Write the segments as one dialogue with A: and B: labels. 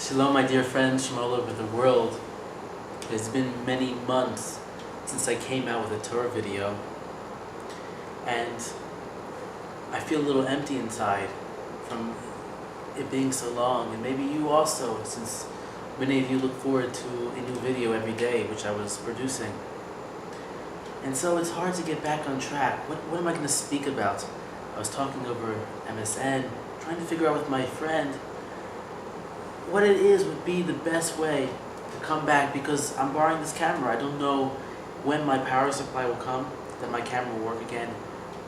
A: Shalom, my dear friends from all over the world. It's been many months since I came out with a Torah video, and I feel a little empty inside from it being so long, and maybe you also, since many of you look forward to a new video every day, which I was producing. And so it's hard to get back on track. What am I going to speak about? I was talking over MSN, trying to figure out with my friend what it is would be the best way to come back, because I'm borrowing this camera. I don't know when my power supply will come, that my camera will work again.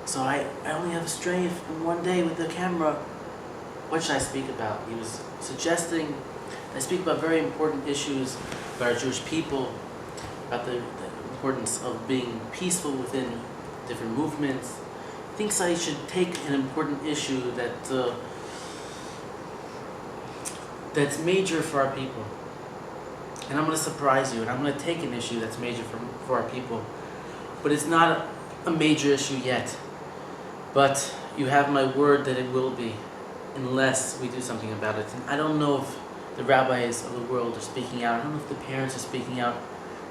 A: So I only have strength in one day with the camera. What should I speak about? He was suggesting I speak about very important issues about our Jewish people, about the importance of being peaceful within different movements. He thinks I should take an important issue that's major for our people. And I'm going to surprise you, and I'm going to take an issue that's major for our people. But it's not a major issue yet. But you have my word that it will be, unless we do something about it. And I don't know if the rabbis of the world are speaking out. I don't know if the parents are speaking out.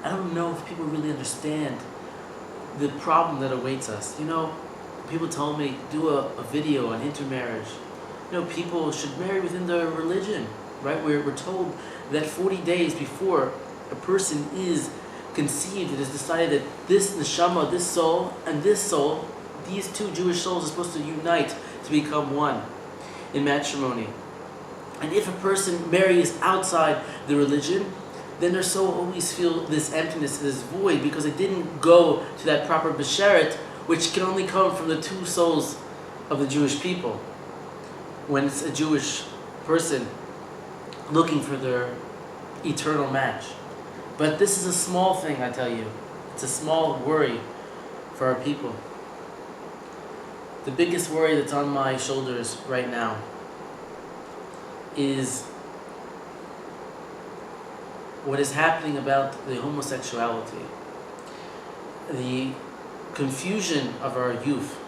A: I don't know if people really understand the problem that awaits us. You know, people told me, do a video on intermarriage. You know, people should marry within their religion. Right? We're told that 40 days before a person is conceived, it is decided that this neshama, this soul, and this soul, these two Jewish souls are supposed to unite to become one in matrimony. And if a person marries outside the religion, then their soul always feel this emptiness, this void, because it didn't go to that proper besheret, which can only come from the two souls of the Jewish people. When it's a Jewish person looking for their eternal match. But this is a small thing, I tell you. It's a small worry for our people. The biggest worry that's on my shoulders right now is what is happening about the homosexuality. The confusion of our youth.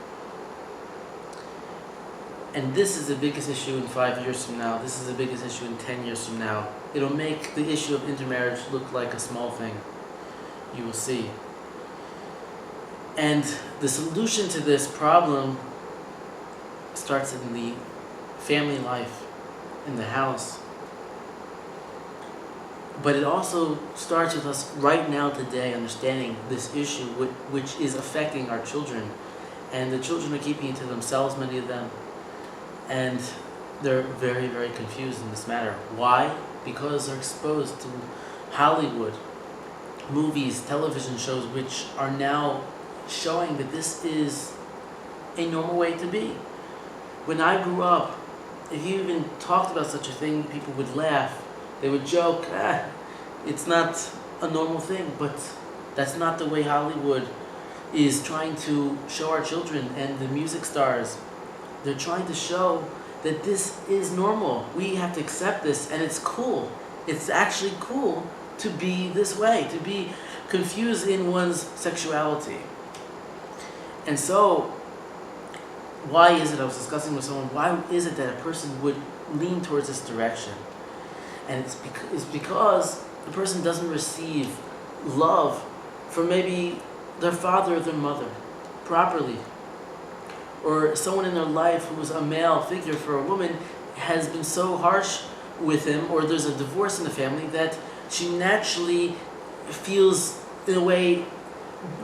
A: And this is the biggest issue in 5 years from now. This is the biggest issue in 10 years from now. It'll make the issue of intermarriage look like a small thing. You will see. And the solution to this problem starts in the family life, in the house. But it also starts with us right now today understanding this issue which is affecting our children. And the children are keeping it to themselves, many of them. And they're very, very confused in this matter. Why? Because they're exposed to Hollywood, movies, television shows, which are now showing that this is a normal way to be. When I grew up, if you even talked about such a thing, people would laugh. They would joke, it's not a normal thing. But that's not the way Hollywood is trying to show our children and the music stars. They're trying to show that this is normal. We have to accept this, and it's cool. It's actually cool to be this way, to be confused in one's sexuality. And so, why is it, I was discussing with someone, why is it that a person would lean towards this direction? And it's because the person doesn't receive love from maybe their father or their mother properly. Or someone in their life who was a male figure for a woman has been so harsh with him, or there's a divorce in the family, that she naturally feels, in a way,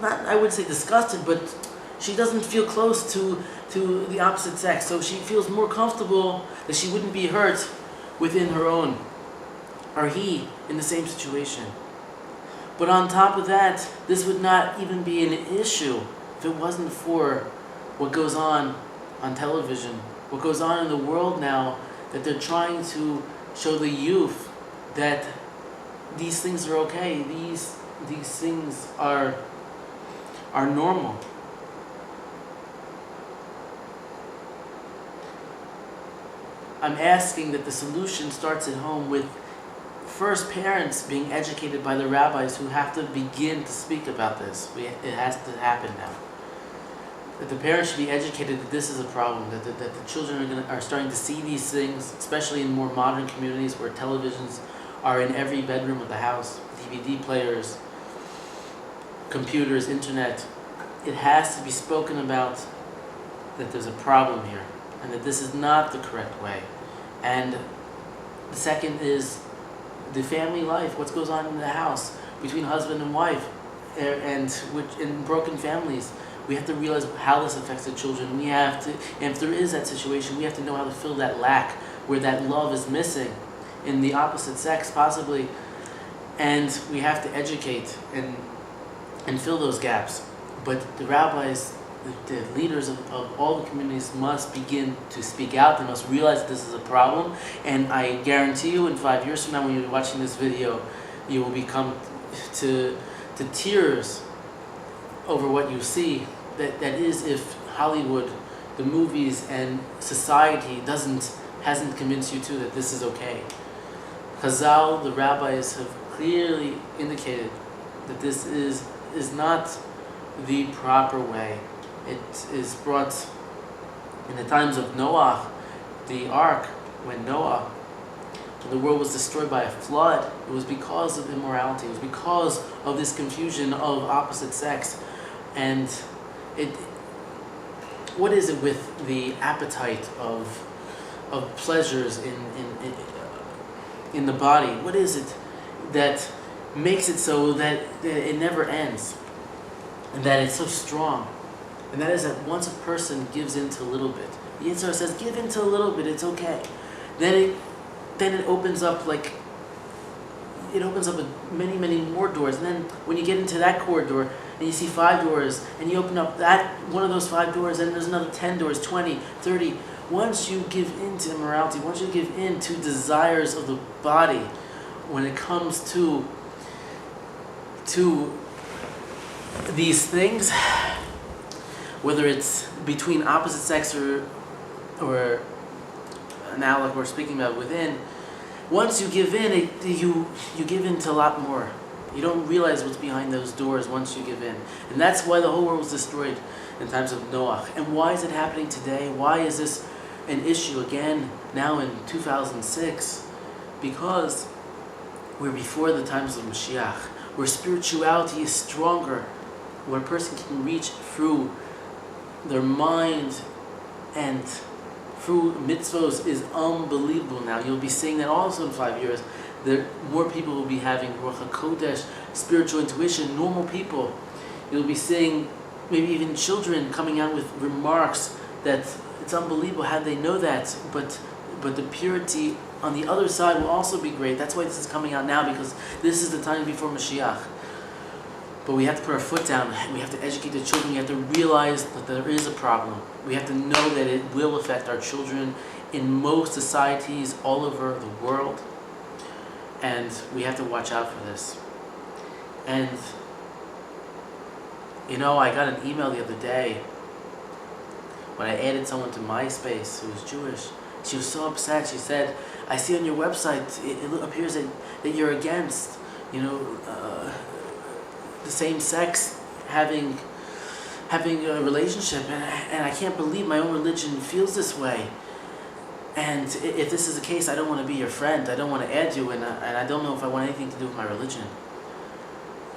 A: not, I would say disgusted, but she doesn't feel close to the opposite sex. So she feels more comfortable that she wouldn't be hurt within her own, or he, in the same situation. But on top of that, this would not even be an issue if it wasn't for what goes on television, what goes on in the world now, that they're trying to show the youth that these things are okay, these things are normal. I'm asking that the solution starts at home with first parents being educated by the rabbis who have to begin to speak about this. It has to happen now. that the parents should be educated that this is a problem, that the children are starting to see these things, especially in more modern communities where televisions are in every bedroom of the house, DVD players, computers, internet. It has to be spoken about that there's a problem here and that this is not the correct way. And the second is the family life, what goes on in the house between husband and wife, and in broken families. We have to realize how this affects the children. We have to, and if there is that situation, we have to know how to fill that lack where that love is missing in the opposite sex, possibly. And we have to educate and fill those gaps. But the rabbis, the leaders of all the communities must begin to speak out. They must realize that this is a problem. And I guarantee you, in 5 years from now, when you're watching this video, you will become to tears over what you see. That is, if Hollywood, the movies, and society hasn't convinced you too that this is okay. Chazal, the rabbis, have clearly indicated that this is not the proper way. It is brought in the times of Noah, the ark, when the world was destroyed by a flood. It was because of immorality. It was because of this confusion of opposite sex. And what is it with the appetite of pleasures in the body? What is it that makes it so that it never ends, and that it's so strong? And that is that once a person gives into a little bit, the Yitzhar says, give into a little bit, it's okay. Then it opens up many, many more doors. And then when you get into that corridor and you see 5 doors, and you open up that one of those 5 doors, and there's another 10 doors, 20, 30. Once you give in to immorality, once you give in to desires of the body, when it comes to these things, whether it's between opposite sex or now like we're speaking about within, once you give in, you give in to a lot more. You don't realize what's behind those doors once you give in. And that's why the whole world was destroyed in times of Noah. And why is it happening today? Why is this an issue again now in 2006? Because we're before the times of Mashiach, where spirituality is stronger, where a person can reach through their mind and through mitzvos is unbelievable now. You'll be seeing that also in 5 years. More people will be having Ruach HaKodesh, spiritual intuition, normal people. You'll be seeing maybe even children coming out with remarks that it's unbelievable how they know that, but the purity on the other side will also be great. That's why this is coming out now, because this is the time before Mashiach. But we have to put our foot down. We have to educate the children. We have to realize that there is a problem. We have to know that it will affect our children in most societies all over the world. And we have to watch out for this. And, I got an email the other day when I added someone to MySpace who was Jewish. She was so upset. She said, I see on your website, it appears that you're against, the same sex having a relationship, and I can't believe my own religion feels this way. And if this is the case, I don't want to be your friend. I don't want to add you, and I don't know if I want anything to do with my religion.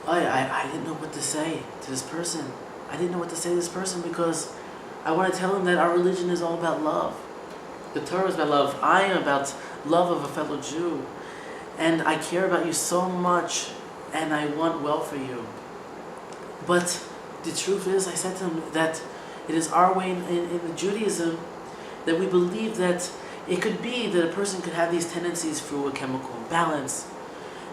A: I didn't know what to say to this person. I didn't know what to say to this person because I want to tell him that our religion is all about love. The Torah is about love. I am about love of a fellow Jew. And I care about you so much, and I want well for you. But the truth is, I said to him that it is our way in Judaism that we believe that it could be that a person could have these tendencies through a chemical imbalance.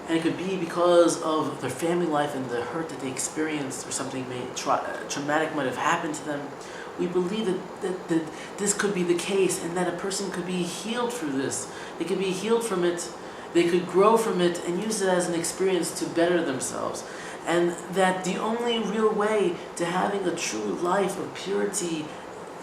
A: And it could be because of their family life and the hurt that they experienced, or something traumatic might have happened to them. We believe that this could be the case, and that a person could be healed through this. They could be healed from it, they could grow from it, and use it as an experience to better themselves. And that the only real way to having a true life of purity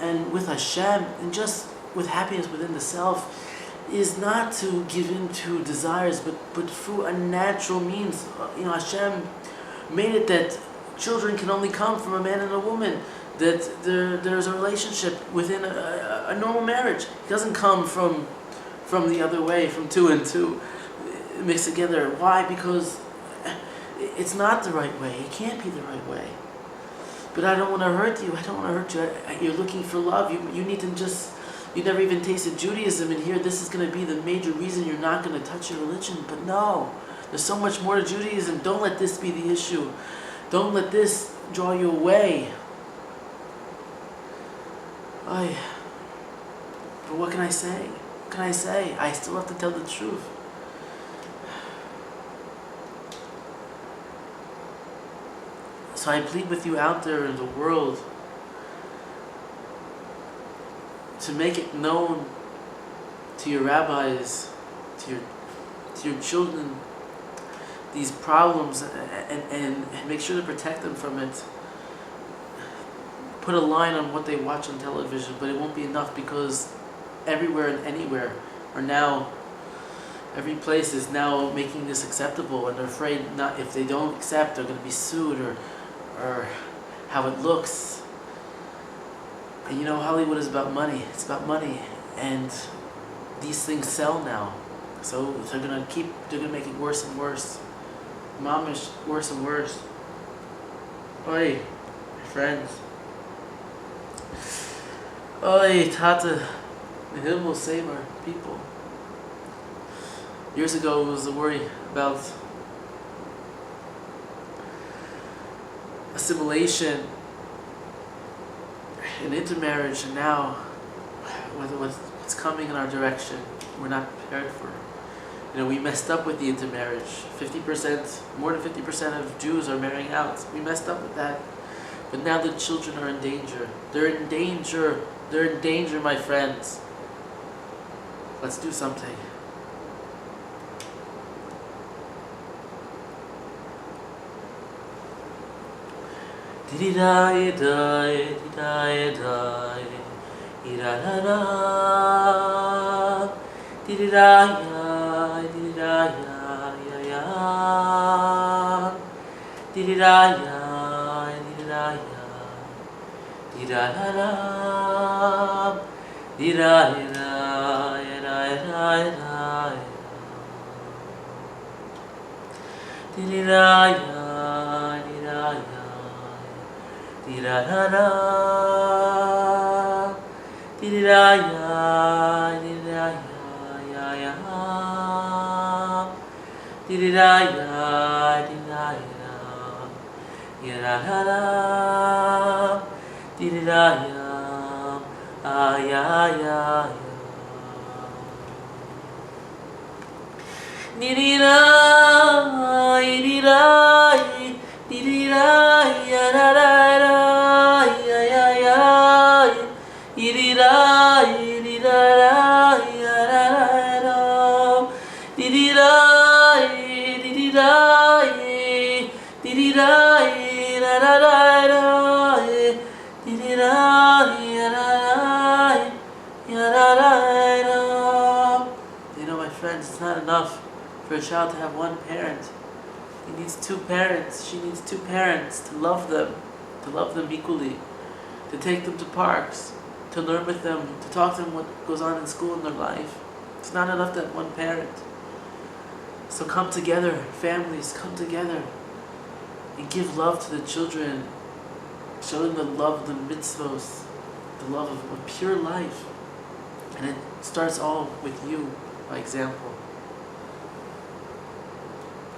A: and with Hashem, and just with happiness within the self, is not to give in to desires, but through a natural means. Hashem made it that children can only come from a man and a woman. that there's a relationship within a normal marriage. It doesn't come from the other way, from two and two mixed together. Why? Because it's not the right way. It can't be the right way. But I don't want to hurt you. I don't want to hurt you. You're looking for love. You need to just... You never even tasted Judaism, and here this is going to be the major reason you're not going to touch your religion. But no, there's so much more to Judaism. Don't let this be the issue. Don't let this draw you away. But what can I say? What can I say? I still have to tell the truth. So I plead with you out there in the world to make it known to your rabbis, to your children, these problems, and make sure to protect them from it. Put a line on what they watch on television, but it won't be enough, because everywhere and anywhere are now, every place is now making this acceptable, and they're afraid not, if they don't accept, they're going to be sued, or how it looks. And you know, Hollywood is about money. It's about money, and these things sell now. So they're gonna make it worse and worse. Mamish, worse and worse. Oi, my friends. Oi, Tata, the Him will save our people. Years ago, it was a worry about assimilation and intermarriage, and now what's coming in our direction, we're not prepared for. You know, we messed up with the intermarriage. 50%, more than 50% of Jews are marrying out. We messed up with that. But now the children are in danger. They're in danger. They're in danger, my friends. Let's do something. Dee-dee-da-dee-da, dee-da-dee-da, dee-da-da-da, dee-dee-da-ya, dee-dee-da-ya, ya-ya, dee-dee-da-ya, dee-dee-da-ya, dee-da-da-da, dee-da-dee-da, ya-da-ya-da-ya, dee-dee-da-ya, dee-da-ya. Dee-da-da-da, dee-da-ya, dee-da-ya, ya-ya, dee-da-ya, dee-da-ya, ya-da-da-da, dee-da-ya, ya-ya, dee-da, dee-da, dee-da-ya-da-da-da. You know, my friends, it's not enough for a child to have one parent. He needs two parents. She needs two parents to love them equally, to take them to parks, to learn with them, to talk to them what goes on in school in their life. It's not enough to have one parent. So come together, families, come together and give love to the children. Show them the love of the mitzvos, the love of a pure life. And it starts all with you, by example.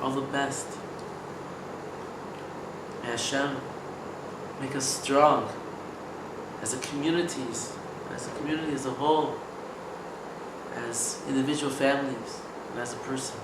A: All the best. May Hashem make us strong as a community as a whole, as individual families, and as a person.